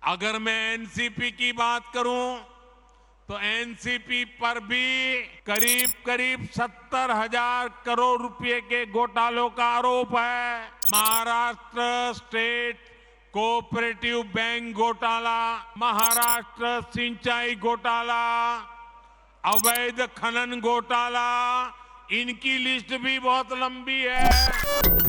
अगर मैं एनसीपी की बात करूं तो एनसीपी पर भी करीब करीब 70,000 करोड़ रुपए के घोटालों का आरोप है। महाराष्ट्र स्टेट कोऑपरेटिव बैंक घोटाला, महाराष्ट्र सिंचाई घोटाला, अवैध खनन घोटाला, इनकी लिस्ट भी बहुत लंबी है।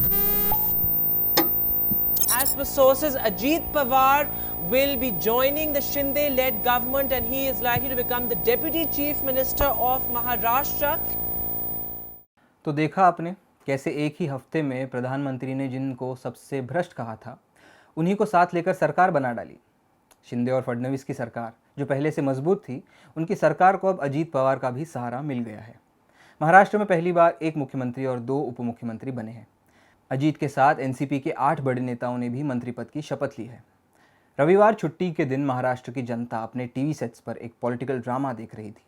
As per sources, Ajit Pawar will be joining the Shinde-led government and he is likely to become the Deputy Chief Minister of Maharashtra. तो देखा आपने कैसे एक ही हफ्ते में प्रधानमंत्री ने जिनको सबसे भ्रष्ट कहा था उन्हीं को साथ लेकर सरकार बना डाली। शिंदे और फडणवीस की सरकार जो पहले से मजबूत थी, उनकी सरकार को अब अजीत पवार का भी सहारा मिल गया है। महाराष्ट्र में पहली बार एक मुख्यमंत्री और 2 उप मुख्यमंत्री बने हैं। अजीत के साथ एनसीपी के 8 बड़े नेताओं ने भी मंत्री पद की शपथ ली है। रविवार छुट्टी के दिन महाराष्ट्र की जनता अपने टीवी सेट्स पर एक पॉलिटिकल ड्रामा देख रही थी।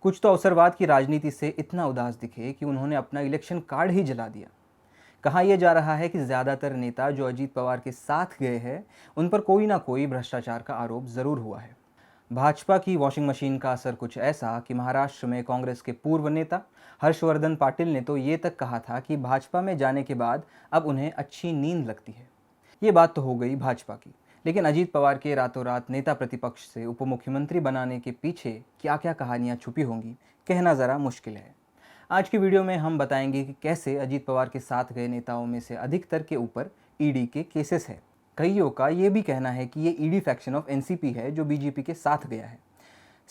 कुछ तो अवसरवाद की राजनीति से इतना उदास दिखे कि उन्होंने अपना इलेक्शन कार्ड ही जला दिया। कहा यह जा रहा है कि ज़्यादातर नेता जो अजीत पवार के साथ गए हैं उन पर कोई ना कोई भ्रष्टाचार का आरोप ज़रूर हुआ है। भाजपा की वॉशिंग मशीन का असर कुछ ऐसा कि महाराष्ट्र में कांग्रेस के पूर्व नेता हर्षवर्धन पाटिल ने तो ये तक कहा था कि भाजपा में जाने के बाद अब उन्हें अच्छी नींद लगती है। ये बात तो हो गई भाजपा की, लेकिन अजीत पवार के रातों रात नेता प्रतिपक्ष से उप मुख्यमंत्री बनाने के पीछे क्या क्या कहानियां छुपी होंगी, कहना ज़रा मुश्किल है। आज की वीडियो में हम बताएंगे कि कैसे अजीत पवार के साथ गए नेताओं में से अधिकतर के ऊपर ईडी के केसेस है। कईयों का ये भी कहना है कि ये ईडी फैक्शन ऑफ एनसीपी है जो बीजेपी के साथ गया है।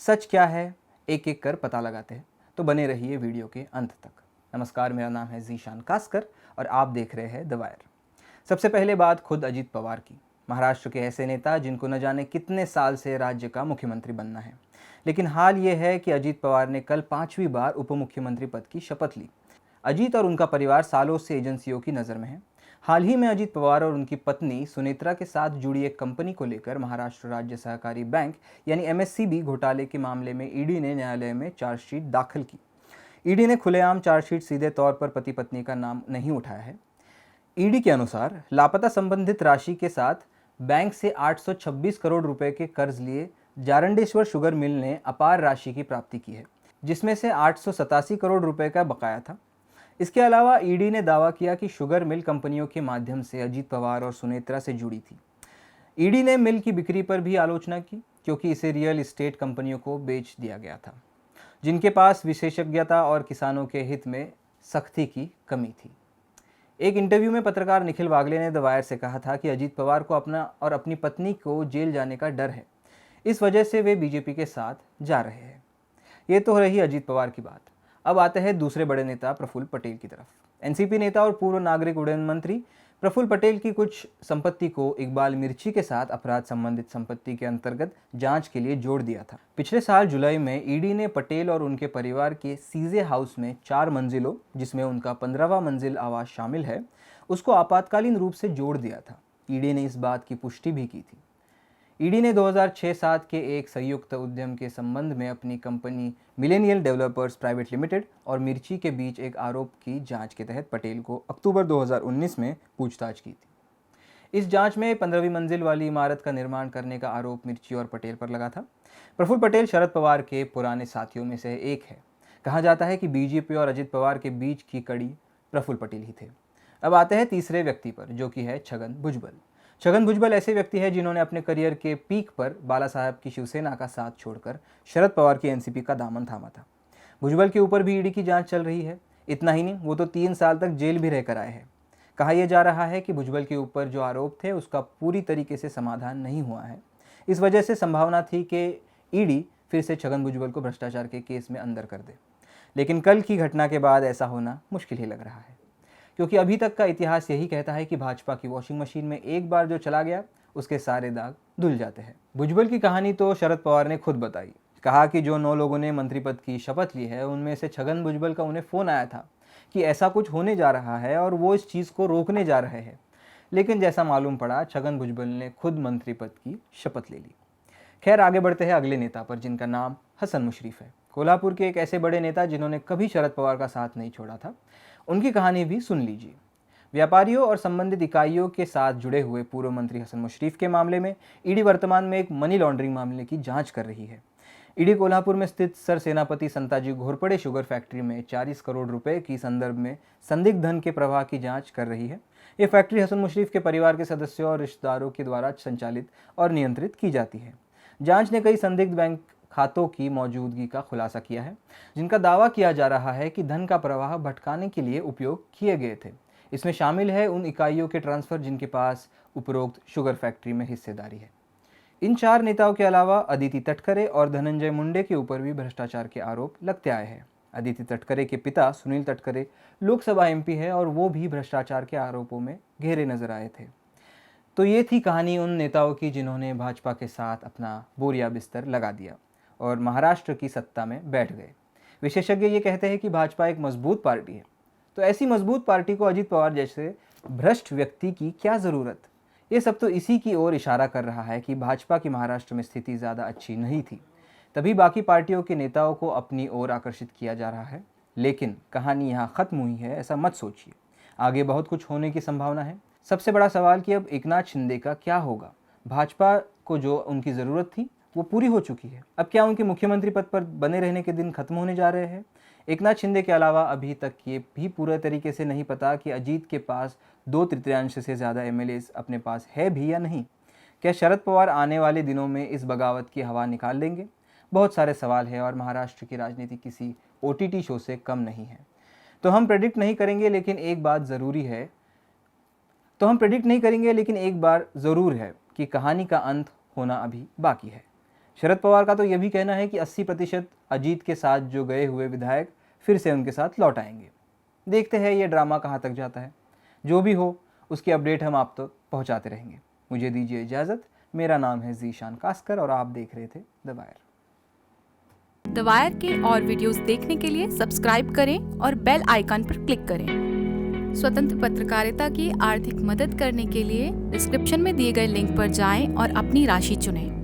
सच क्या है, एक एक कर पता लगाते हैं, तो बने रहिए वीडियो के अंत तक। नमस्कार, मेरा नाम है ज़ीशान कास्कर और आप देख रहे हैं द वायर। सबसे पहले बात खुद अजीत पवार की। महाराष्ट्र के ऐसे नेता जिनको न जाने कितने साल से राज्य का मुख्यमंत्री बनना है, लेकिन हाल ये है कि अजीत पवार ने कल 5वीं बार उप मुख्यमंत्री पद की शपथ ली। अजीत और उनका परिवार सालों से एजेंसियों की नज़र में है। हाल ही में अजीत पवार और उनकी पत्नी सुनेत्रा के साथ जुड़ी एक कंपनी को लेकर महाराष्ट्र राज्य सहकारी बैंक यानी एमएससीबी घोटाले के मामले में ईडी ने न्यायालय में चार्जशीट दाखिल की। ईडी ने खुलेआम चार्जशीट सीधे तौर पर पति पत्नी का नाम नहीं उठाया है। ईडी के अनुसार लापता संबंधित राशि के साथ बैंक से 826 करोड़ रुपए के कर्ज लिए जारंडेश्वर शुगर मिल ने अपार राशि की प्राप्ति की है, जिसमें से 887 करोड़ रुपए का बकाया था। इसके अलावा ईडी ने दावा किया कि शुगर मिल कंपनियों के माध्यम से अजीत पवार और सुनेत्रा से जुड़ी थी। ईडी ने मिल की बिक्री पर भी आलोचना की क्योंकि इसे रियल एस्टेट कंपनियों को बेच दिया गया था, जिनके पास विशेषज्ञता और किसानों के हित में सख्ती की कमी थी। एक इंटरव्यू में पत्रकार निखिल वागले ने द वायर से कहा था कि अजीत पवार को अपना और अपनी पत्नी को जेल जाने का डर है, इस वजह से वे बीजेपी के साथ जा रहे हैं। ये तो रही अजीत पवार की बात। अब आते हैं दूसरे बड़े नेता प्रफुल्ल पटेल की तरफ। एनसीपी नेता और पूर्व नागरिक उड्डयन मंत्री प्रफुल्ल पटेल की कुछ संपत्ति को इकबाल मिर्ची के साथ अपराध संबंधित संपत्ति के अंतर्गत जांच के लिए जोड़ दिया था। पिछले साल जुलाई में ईडी ने पटेल और उनके परिवार के सीजे हाउस में 4 मंजिलों, जिसमें उनका 15वां मंजिल आवास शामिल है, उसको आपातकालीन रूप से जोड़ दिया था। ईडी ने इस बात की पुष्टि भी की थी। ईडी ने 2006-07 के एक संयुक्त उद्यम के संबंध में अपनी company millennial developers private limited और मिर्ची के बीच एक आरोप की जांच के तहत पटेल को अक्टूबर 2019 में पूछताछ की थी। इस जांच में 15वीं मंजिल वाली इमारत का निर्माण करने का आरोप मिर्ची और पटेल पर लगा था। प्रफुल्ल पटेल शरद पवार के पुराने साथियों में से एक है। कहा जाता है कि बीजेपी और अजित पवार के बीच की कड़ी प्रफुल्ल पटेल ही थे। अब आते हैं तीसरे व्यक्ति पर, जो कि है छगन भुजबल। छगन भुजबल ऐसे व्यक्ति हैं जिन्होंने अपने करियर के पीक पर बाला साहब की शिवसेना का साथ छोड़कर शरद पवार की एनसीपी का दामन थामा था। भुजबल के ऊपर भी ईडी की जांच चल रही है। इतना ही नहीं, वो तो 3 साल तक जेल भी रहकर आए हैं। कहा यह जा रहा है कि भुजबल के ऊपर जो आरोप थे उसका पूरी तरीके से समाधान नहीं हुआ है। इस वजह से संभावना थी कि ईडी फिर से छगन भुजबल को भ्रष्टाचार के केस में अंदर कर दे, लेकिन कल की घटना के बाद ऐसा होना मुश्किल ही लग रहा है, क्योंकि अभी तक का इतिहास यही कहता है कि भाजपा की वॉशिंग मशीन में एक बार जो चला गया उसके सारे दाग धुल जाते हैं। भुजबल की कहानी तो शरद पवार ने खुद बताई। कहा कि जो 9 लोगों ने मंत्री पद की शपथ ली है उनमें से छगन भुजबल का उन्हें फ़ोन आया था कि ऐसा कुछ होने जा रहा है और वो इस चीज़ को रोकने जा रहे हैं, लेकिन जैसा मालूम पड़ा छगन भुजबल ने खुद मंत्री पद की शपथ ले ली। खैर, आगे बढ़ते हैं अगले नेता पर, जिनका नाम हसन मुशर्रफ है। कोल्हापुर के एक ऐसे बड़े नेता जिन्होंने कभी शरद पवार का साथ नहीं छोड़ा था। उनकी कहानी भी सुन लीजिए। व्यापारियों और संबंधित इकाइयों के साथ जुड़े हुए पूर्व मंत्री हसन मुशर्रफ के मामले में ईडी वर्तमान में एक मनी लॉन्ड्रिंग मामले की जांच कर रही है। ईडी कोल्हापुर में स्थित सर सेनापति संताजी घोरपड़े शुगर फैक्ट्री में 40 करोड़ रुपए की संदर्भ में संदिग्ध धन के प्रवाह की जांच कर रही है। ये फैक्ट्री हसन मुशर्रफ के परिवार के सदस्यों और रिश्तेदारों के द्वारा संचालित और नियंत्रित की जाती है। जांच ने कई संदिग्ध बैंक खातों की मौजूदगी का खुलासा किया है, जिनका दावा किया जा रहा है कि धन का प्रवाह भटकाने के लिए उपयोग किए गए थे। इसमें शामिल है उन इकाइयों के ट्रांसफर जिनके पास उपरोक्त शुगर फैक्ट्री में हिस्सेदारी है। इन 4 नेताओं के अलावा अदिति तटकरे और धनंजय मुंडे के ऊपर भी भ्रष्टाचार के आरोप लगते आए हैं। अदिति तटकरे के पिता सुनील तटकरे लोकसभा एमपी है और वो भी भ्रष्टाचार के आरोपों में घेरे नजर आए थे। तो ये थी कहानी उन नेताओं की जिन्होंने भाजपा के साथ अपना बोरिया बिस्तर लगा दिया और महाराष्ट्र की सत्ता में बैठ गए। विशेषज्ञ ये कहते हैं कि भाजपा एक मजबूत पार्टी है, तो ऐसी मजबूत पार्टी को अजित पवार जैसे भ्रष्ट व्यक्ति की क्या ज़रूरत। ये सब तो इसी की ओर इशारा कर रहा है कि भाजपा की महाराष्ट्र में स्थिति ज़्यादा अच्छी नहीं थी, तभी बाकी पार्टियों के नेताओं को अपनी ओर आकर्षित किया जा रहा है। लेकिन कहानी यहाँ ख़त्म हुई है ऐसा मत सोचिए, आगे बहुत कुछ होने की संभावना है। सबसे बड़ा सवाल कि अब एकनाथ शिंदे का क्या होगा। भाजपा को जो उनकी ज़रूरत थी वो पूरी हो चुकी है। अब क्या उनके मुख्यमंत्री पद पर बने रहने के दिन खत्म होने जा रहे हैं। एकनाथ शिंदे के अलावा अभी तक ये भी पूरे तरीके से नहीं पता कि अजीत के पास 2/3 से ज़्यादा एमएलएज अपने पास है भी या नहीं। क्या शरद पवार आने वाले दिनों में इस बगावत की हवा निकाल देंगे। बहुत सारे सवाल है और महाराष्ट्र की राजनीति किसी OTT शो से कम नहीं है। तो हम प्रेडिक्ट नहीं करेंगे, लेकिन एक बात ज़रूर है कि कहानी का अंत होना अभी बाकी है। शरद पवार का तो यह भी कहना है कि 80% अजीत के साथ जो गए हुए विधायक फिर से उनके साथ लौट आएंगे। देखते हैं ये ड्रामा कहाँ तक जाता है। जो भी हो उसकी अपडेट हम आप तक पहुँचाते रहेंगे। मुझे दीजिए इजाज़त। मेरा नाम है ज़ीशान कास्कर और आप देख रहे थे द वायर। द वायर के और वीडियोस देखने के लिए सब्सक्राइब करें और बेल आइकन पर क्लिक करें। स्वतंत्र पत्रकारिता की आर्थिक मदद करने के लिए डिस्क्रिप्शन में दिए गए लिंक पर जाएं और अपनी राशि चुनें।